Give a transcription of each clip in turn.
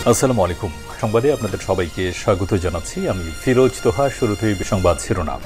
আসসালামু আলাইকুম। সংবাদে আপনাদের সবাইকে স্বাগত জানাচ্ছি। আমি ফিরোজ তোহা। শুরুতেই সংবাদ শিরোনাম।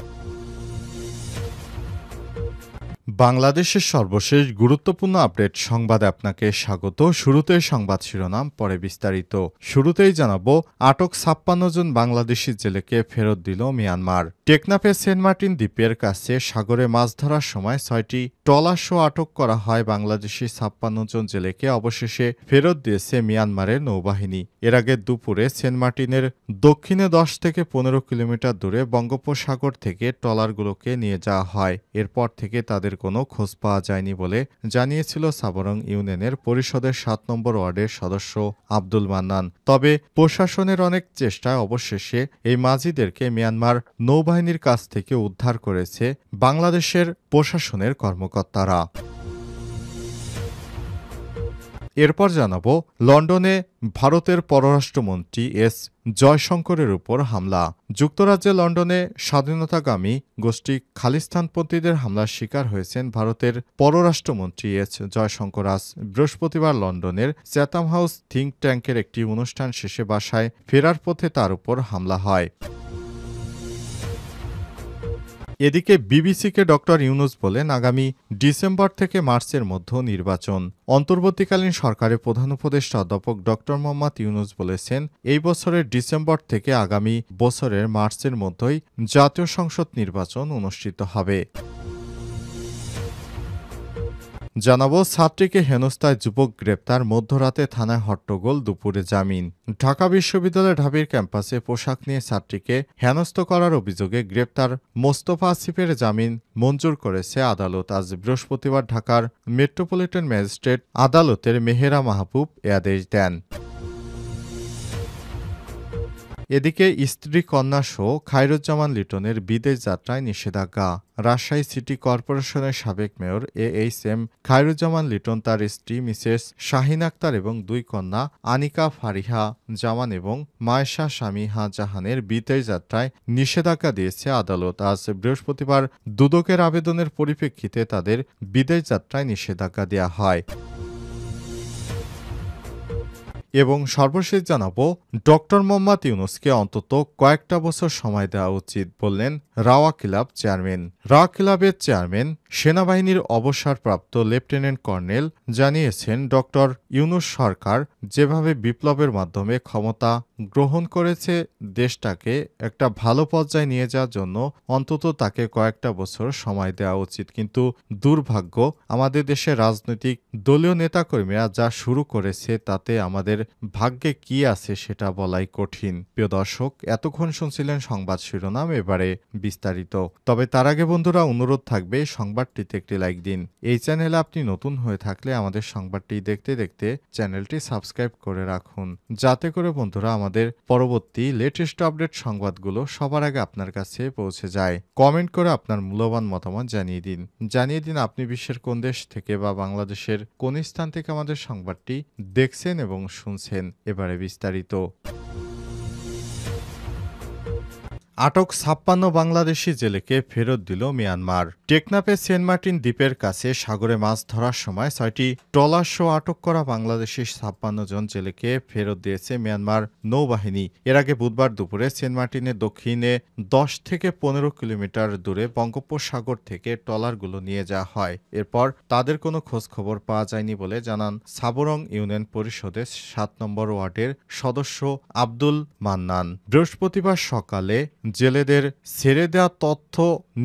বাংলাদেশের সর্বশেষ গুরুত্বপূর্ণ আপডেট সংবাদে আপনাকে স্বাগত। শুরুতেই সংবাদ শিরোনাম, পরে বিস্তারিত। শুরুতেই জানাবো, আটক ৫৬ জন বাংলাদেশি জেলেকে ফেরত দিল মিয়ানমার। টেকনাফের সেন্ট মার্টিন দ্বীপের কাছে সাগরে মাছ ধরার সময় ৬টি ট্রলারসহ আটক করা হয় বাংলাদেশি ৫৬ জন জেলেকে অবশেষে ফেরত দিয়েছে মিয়ানমারের নৌবাহিনী। এর আগে দুপুরে সেন্ট মার্টিনের দক্ষিণে ১০ থেকে ১৫ কিলোমিটার দূরে বঙ্গোপসাগর থেকে ট্রলারগুলোকে নিয়ে যাওয়া হয়। এরপর থেকে তাদের কোনো খোঁজ পাওয়া যায়নি বলে জানিয়েছিল সাবরং ইউনিয়নের পরিষদের ৭ নম্বর ওয়ার্ডের সদস্য আব্দুল মান্নান। তবে প্রশাসনের অনেক চেষ্টায় অবশেষে এই মাঝিদেরকে মিয়ানমার নৌবাহিনীর কাছ থেকে উদ্ধার করেছে বাংলাদেশের প্রশাসনের কর্মকর্তারা। এরপর জানাবো, লন্ডনে ভারতের পররাষ্ট্রমন্ত্রী এস জয়শঙ্করের উপর হামলা। যুক্তরাজ্যে লন্ডনে স্বাধীনতাকামী গোষ্ঠী খালিস্তানপন্থীদের হামলার শিকার হয়েছেন ভারতের পররাষ্ট্রমন্ত্রী এস জয়শঙ্কর। আজ বৃহস্পতিবার লন্ডনের চ্যাথাম হাউস থিঙ্ক ট্যাঙ্কের একটি অনুষ্ঠান শেষে বাসায় ফেরার পথে তার উপর হামলা হয়। এদিকে বিবিসিকে ডক্টর ইউনুস বলেন, আগামী ডিসেম্বর থেকে মার্চের মধ্যে নির্বাচন। অন্তর্বর্তীকালীন সরকারের প্রধান উপদেষ্টা অধ্যাপক ডক্টর মোহাম্মদ ইউনুস বলেছেন, এই বছরের ডিসেম্বর থেকে আগামী বছরের মার্চের মধ্যেই জাতীয় সংসদ নির্বাচন অনুষ্ঠিত হবে। জানাবো, ছাত্রীকে হেনস্থায় যুবক গ্রেপ্তার, মধ্যরাতে থানায় হট্টগোল, দুপুরে জামিন। ঢাকা বিশ্ববিদ্যালয়ের ঢাবির ক্যাম্পাসে পোশাক নিয়ে ছাত্রীকে হেনস্থ করার অভিযোগে গ্রেপ্তার মোস্তফা আসিফের জামিন মঞ্জুর করেছে আদালত। আজ বৃহস্পতিবার ঢাকার মেট্রোপলিটন ম্যাজিস্ট্রেট আদালতের মেহেরা মাহবুব এ আদেশ দেন। এদিকে স্ত্রী কন্যা সহ খায়রুজ্জামান লিটনের বিদেশ যাত্রায় নিষেধাজ্ঞা। রাজশাহী সিটি কর্পোরেশনের সাবেক মেয়র AHM খায়রুজ্জামান লিটন, তার স্ত্রী মিসেস শাহিন আক্তার এবং দুই কন্যা আনিকা ফারিহা জামান এবং মায়েশা শামিহা জাহানের বিদেশ যাত্রায় নিষেধাজ্ঞা দিয়েছে আদালত। আজ বৃহস্পতিবার দুদকের আবেদনের পরিপ্রেক্ষিতে তাদের বিদেশ যাত্রায় নিষেধাজ্ঞা দেওয়া হয়। এবং সর্বশেষ জানাবো, ডক্টর মোহাম্মদ ইউনুসকে অন্তত কয়েকটা বছর সময় দেওয়া উচিত বললেন রাওয়া ক্লাব চেয়ারম্যান। রাওয়া ক্লাবের চেয়ারম্যান সেনাবাহিনীর অবসরপ্রাপ্ত লেফটেন্যান্ট কর্নেল জানিয়েছেন, ডক্টর ইউনুস সরকার যেভাবে বিপ্লবের মাধ্যমে ক্ষমতা গ্রহণ করেছে, দেশটাকে একটা ভালো পর্যায়ে নিয়ে যাওয়ার জন্য অন্তত তাকে কয়েকটা বছর সময় দেওয়া উচিত। কিন্তু দুর্ভাগ্য, আমাদের দেশের রাজনৈতিক দলীয় নেতাকর্মীরা যা শুরু করেছে তাতে আমাদের ভাগ্যে কি আছে সেটা বলাই কঠিন। প্রিয় দর্শক, এতক্ষণ শুনছিলেন সংবাদ শিরোনাম, এবারে বিস্তারিত। তবে তার আগে বন্ধুরা, অনুরোধ থাকবে সংবাদটিতে একটি লাইক দিন। এই চ্যানেলে আপনি নতুন হয়ে থাকলে আমাদের সংবাদটি দেখতে দেখতে চ্যানেলটি সাবস্ক্রাইব করে রাখুন, যাতে করে বন্ধুরা আমাদের পরবর্তী লেটেস্ট আপডেট সংবাদগুলো সবার আগে আপনার কাছে পৌঁছে যায়। কমেন্ট করে আপনার মূল্যবান মতামত জানিয়ে দিন আপনি বিশ্বের কোন দেশ থেকে বা বাংলাদেশের কোন স্থান থেকে আমাদের সংবাদটি দেখছেন এবং শুনছেন। এবারে বিস্তারিত। আটক ৫৬ বাংলাদেশি জেলেকে ফেরত দিল মিয়ানমার। টেকনাফের সেন্ট মার্টিন দ্বীপের কাছে সাগরে মাছ ধরার সময় ৬টি ট্রলারসহ আটক করা বাংলাদেশি ৫৬ জন জেলেকে ফেরত দিয়েছে মিয়ানমার নৌবাহিনী। এর আগে বুধবার দুপুরে সেন্ট মার্টিনের দক্ষিণে ১০ থেকে ১৫ কিলোমিটার দূরে বঙ্গোপসাগর থেকে ট্রলারগুলো নিয়ে যাওয়া হয়। এরপর তাদের কোনো খোঁজ খবর পাওয়া যায়নি বলে জানান সাবরং ইউনিয়ন পরিষদের ৭ নম্বর ওয়ার্ডের সদস্য আব্দুল মান্নান। বৃহস্পতিবার সকালে জেলেদের ছেড়ে দেওয়া তথ্য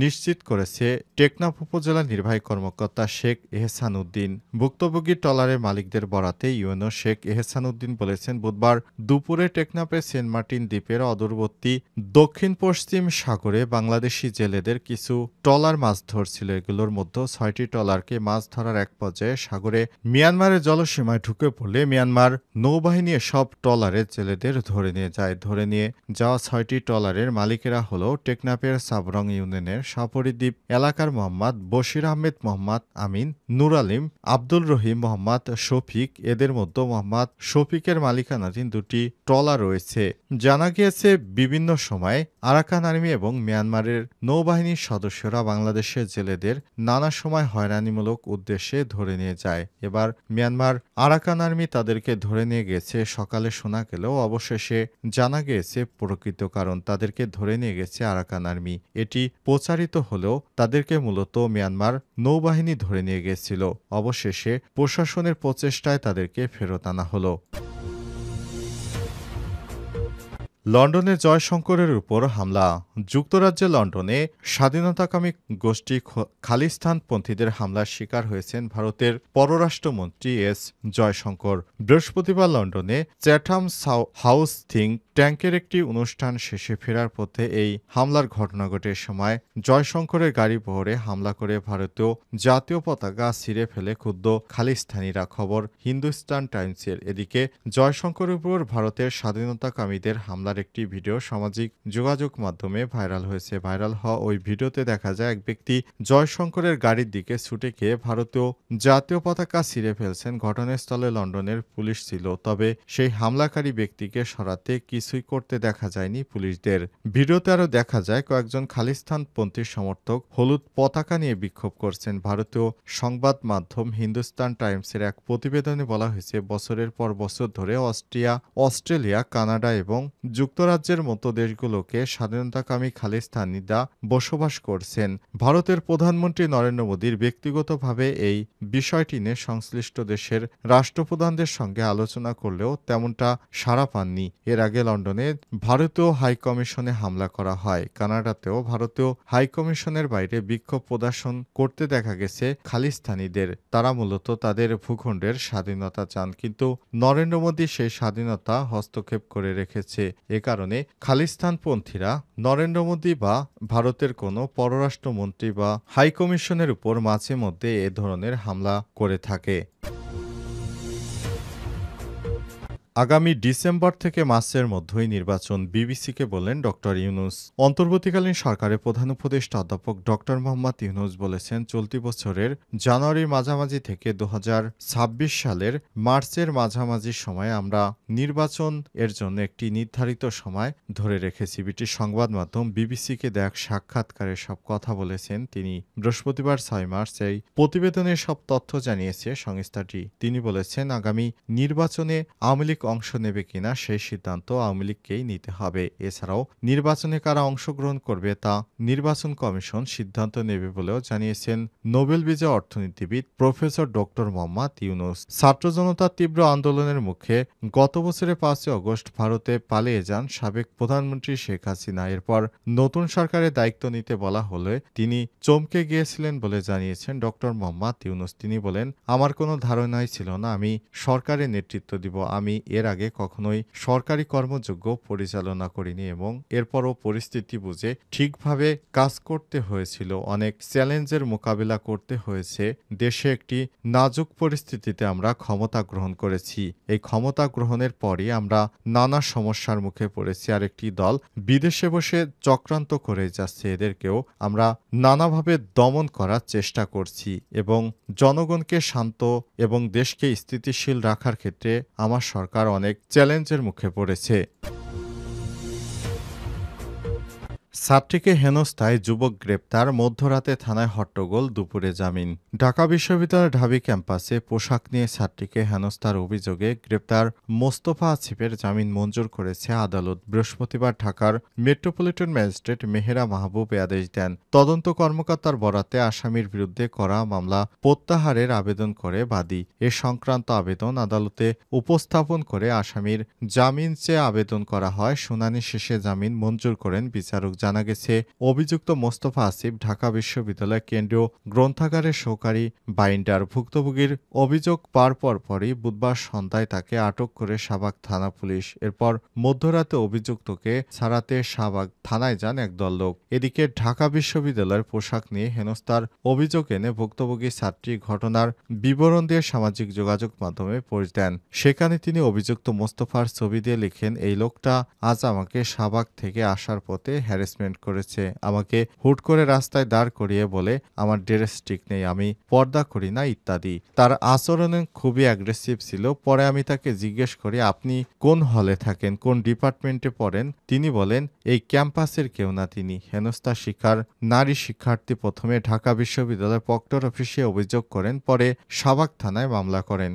নিশ্চিত করেছে টেকনাফ উপজেলা নির্বাহী কর্মকর্তা শেখ এহসান উদ্দিন। ভুক্তভোগী ট্রলারের মালিকদের বরাতে ইউএনও শেখ এহসান উদ্দিন বলেছেন, বুধবার দুপুরে টেকনাফের সেন্ট মার্টিন দ্বীপের অদূরবর্তী দক্ষিণ পশ্চিম সাগরে বাংলাদেশি জেলেদের কিছু ট্রলার মাছ ধরছিল। এগুলোর মধ্যে ৬টি ট্রলারকে মাছ ধরার এক পর্যায়ে সাগরে মিয়ানমারের জলসীমায় ঢুকে পড়লে মিয়ানমার নৌবাহিনী এসব ট্রলারের জেলেদের ধরে নিয়ে যায়। ধরে নিয়ে যাওয়া ৬টি ট্রলারের মালিকেরা হল টেকনাফের সাবরং ইউনিয়নের সাপরিদ্বীপ এলাকার মোহাম্মদ বশির আহমেদ, মোহাম্মদ আমিন, নূর আলিম, আব্দুল রহিম, মোহাম্মদ শফিক। এদের মধ্যে মোহাম্মদ শফিকের মালিকানাধীন দুটি ট্রলার রয়েছে। জানা গিয়েছে বিভিন্ন সময় আরাকান আর্মি এবং মিয়ানমারের নৌবাহিনীর সদস্যরা বাংলাদেশের জেলেদের নানা সময় হয়রানিমূলক উদ্দেশ্যে ধরে নিয়ে যায়। এবার মিয়ানমার আরাকান আর্মি তাদেরকে ধরে নিয়ে গেছে সকালে শোনা গেলেও অবশেষে জানা গিয়েছে প্রকৃত কারণ। তাদেরকে ধরে নিয়ে গেছে আরাকান আর্মি। এটি প্রচারিত হলেও তাদেরকে মূলত মিয়ানমার নৌবাহিনী ধরে নিয়ে গেছিল। অবশেষে প্রশাসনের প্রচেষ্টায় তাদেরকে ফেরত আনা হলো। লন্ডনে জয়শঙ্করের উপর হামলা। যুক্তরাজ্যের লন্ডনে স্বাধীনতাকামী গোষ্ঠী খালিস্তানপন্থীদের হামলার শিকার হয়েছেন ভারতের পররাষ্ট্রমন্ত্রী এস জয়শঙ্কর। বৃহস্পতিবার লন্ডনে চ্যাথাম হাউস থিঙ্ক ট্যাঙ্কের একটি অনুষ্ঠান শেষে ফেরার পথে এই হামলার ঘটনা ঘটে। সময় জয়শঙ্করের গাড়ি বহরে হামলা করে ভারতীয় জাতীয় পতাকা ছিঁড়ে ফেলে ক্ষুব্ধ খালিস্তানিরা, খবর হিন্দুস্তান টাইমসের। এদিকে জয়শঙ্করের উপর ভারতের স্বাধীনতাকামীদের হামলার একটি ভিডিও সামাজিক যোগাযোগ মাধ্যমে ভাইরাল হয়েছে। ভাইরাল হওয়া ওই ভিডিওতে দেখা যায় এক ব্যক্তি জয়শঙ্করের গাড়ির দিকে ছুটে গিয়ে ভারতীয় জাতীয় পতাকা ছিঁড়ে ফেলছেন। ঘটনাস্থলে লন্ডনের পুলিশ ছিল, তবে সেই হামলাকারী ব্যক্তিকে সরাতে কিছুই করতে দেখা যায়নি পুলিশদের। ভিডিওতে আরও দেখা যায় কয়েকজন খালিস্তানপন্থী সমর্থক হলুদ পতাকা নিয়ে বিক্ষোভ করছেন। ভারতীয় সংবাদ মাধ্যম হিন্দুস্তান টাইমসের এক প্রতিবেদনে বলা হয়েছে, বছরের পর বছর ধরে অস্ট্রেলিয়া, কানাডা এবং যুক্তরাজ্যের মতো দেশগুলোকে স্বাধীনতাকামী খালিস্তানিরা বসবাস করছেন। ভারতের প্রধানমন্ত্রী নরেন্দ্র মোদীর ব্যক্তিগতভাবে এই বিষয়টি নিয়ে সংশ্লিষ্ট দেশের রাষ্ট্রপ্রধানদের সঙ্গে আলোচনা করলেও তেমনটা সাড়া পাননি। এর আগে লন্ডনে ভারতীয় হাইকমিশনে হামলা করা হয়। কানাডাতেও ভারতীয় হাইকমিশনের বাইরে বিক্ষোভ প্রদর্শন করতে দেখা গেছে খালিস্তানিদের। তারা মূলত তাদের ভূখণ্ডের স্বাধীনতা চান, কিন্তু নরেন্দ্র মোদী সেই স্বাধীনতা হস্তক্ষেপ করে রেখেছে। এ কারণে খালিস্তানপন্থীরা নরেন্দ্র মোদী বা ভারতের কোনো পররাষ্ট্রমন্ত্রী বা হাইকমিশনের উপর মাঝে মধ্যে এ ধরনের হামলা করে থাকে। আগামী ডিসেম্বর থেকে মার্চের মধ্যেই নির্বাচন, বিবিসিকে বললেন ড ইউনূস। অন্তর্বর্তীকালীন সরকারের প্রধান উপদেষ্টা অধ্যাপক ড মোহাম্মদ ইউনূস বলেছেন, চলতি বছরের জানুয়ারির মাঝামাঝি থেকে 2026 সালের মার্চের মাঝামাঝি সময়ে আমরা নির্বাচন এর জন্য একটি নির্ধারিত সময় ধরে রেখেছি। ব্রিটিশ সংবাদ মাধ্যম বিবিসিকে দেয়া এক সাক্ষাৎকারে সব কথা বলেছেন তিনি। বৃহস্পতিবার 6 মার্চ এই প্রতিবেদনে সব তথ্য জানিয়েছে সংস্থাটি। তিনি বলেছেন, আগামী নির্বাচনে আওয়ামী লীগ অংশ নেবে কিনা সেই সিদ্ধান্ত আওয়ামী লীগকেই নিতে হবে। এছাড়াও নির্বাচনে কারা অংশগ্রহণ করবে তা নির্বাচন কমিশন সিদ্ধান্ত নেবে বলেও জানিয়েছেন নোবেল বিজয়ী অর্থনীতিবিদ প্রফেসর ড মোহাম্মদ ইউনূস। ছাত্র জনতার তীব্র আন্দোলনের মুখে গত বছরের 5 আগস্ট ভারতে পালিয়ে যান সাবেক প্রধানমন্ত্রী শেখ হাসিনা। এরপর নতুন সরকারের দায়িত্ব নিতে বলা হলে তিনি চমকে গিয়েছিলেন বলে জানিয়েছেন ড মোহাম্মদ ইউনূস। তিনি বলেন, আমার কোনো ধারণাই ছিল না আমি সরকারের নেতৃত্ব দিব। আমি এর আগে কখনোই সরকারি কর্মযজ্ঞ পরিচালনা করিনি এবং এরপরও পরিস্থিতি বুঝে ঠিকভাবে কাজ করতে হয়েছিল। অনেক চ্যালেঞ্জের মোকাবিলা করতে হয়েছে। দেশে একটি নাজুক পরিস্থিতিতে আমরা ক্ষমতা গ্রহণ করেছি। এই ক্ষমতা গ্রহণের পরই আমরা নানা সমস্যার মুখে পড়েছি। আর একটি দল বিদেশে বসে চক্রান্ত করে যাচ্ছে, এদেরকেও আমরা নানাভাবে দমন করার চেষ্টা করছি এবং জনগণকে শান্ত এবং দেশকে স্থিতিশীল রাখার ক্ষেত্রে আমার সরকার অনেক চ্যালেঞ্জের মুখে পড়েছে। ছাত্রীকে হেনস্থায় যুবক গ্রেপ্তার, মধ্যরাতে থানায় হট্টগোল, দুপুরে জামিন। ঢাকা বিশ্ববিদ্যালয়ের ঢাবি ক্যাম্পাসে পোশাক নিয়ে ছাত্রীকে হেনস্থার অভিযোগে গ্রেপ্তার মোস্তফা আসিফের জামিন মঞ্জুর করেছে আদালত। বৃহস্পতিবার ঢাকার মেট্রোপলিটন ম্যাজিস্ট্রেট মেহেরা মাহবুব এ আদেশ দেন। তদন্ত কর্মকর্তার বরাতে আসামির বিরুদ্ধে করা মামলা প্রত্যাহারের আবেদন করে বাদী। এ সংক্রান্ত আবেদন আদালতে উপস্থাপন করে আসামির জামিন চেয়ে আবেদন করা হয়। শুনানি শেষে জামিন মঞ্জুর করেন বিচারক। জানা গেছে, অভিযুক্ত মোস্তফা আসিফ ঢাকা বিশ্ববিদ্যালয় কেন্দ্রীয় গ্রন্থাগারের সহকারী বাইন্ডার। ভুক্তভোগীর অভিযোগ পাওয়ার পরপরই বুধবার সন্ধ্যায় তাকে আটক করে শাহবাগ থানা পুলিশ। এরপর মধ্যরাতে অভিযুক্তকে ছাড়াতে শাহবাগ থানায় যান একদল লোক। এদিকে ঢাকা বিশ্ববিদ্যালয়ের পোশাক নিয়ে হেনস্থার অভিযোগ এনে ভুক্তভোগী ছাত্রী ঘটনার বিবরণ দিয়ে সামাজিক যোগাযোগ মাধ্যমে পোস্ট দেন। সেখানে তিনি অভিযুক্ত মোস্তফার ছবি দিয়ে লিখেন, এই লোকটা আজ আমাকে শাহবাগ থেকে আসার পথে হ্যারাসমেন্ট করেছে। আমাকে হুট করে রাস্তায় দাঁড় করিয়ে বলে আমার ড্রেস ঠিক নেই, আমি পর্দা করি না ইত্যাদি। তার আচরণে খুবই অ্যাগ্রেসিভ ছিল। পরে আমি তাকে জিজ্ঞেস করি, আপনি কোন হলে থাকেন, কোন ডিপার্টমেন্টে পড়েন? তিনি বলেন, এই ক্যাম্পাসের কেউ না তিনি। হেনস্থা শিকার নারী শিক্ষার্থী প্রথমে ঢাকা বিশ্ববিদ্যালয়ের প্রক্টর অফিসে অভিযোগ করেন, পরে শাহবাগ থানায় মামলা করেন।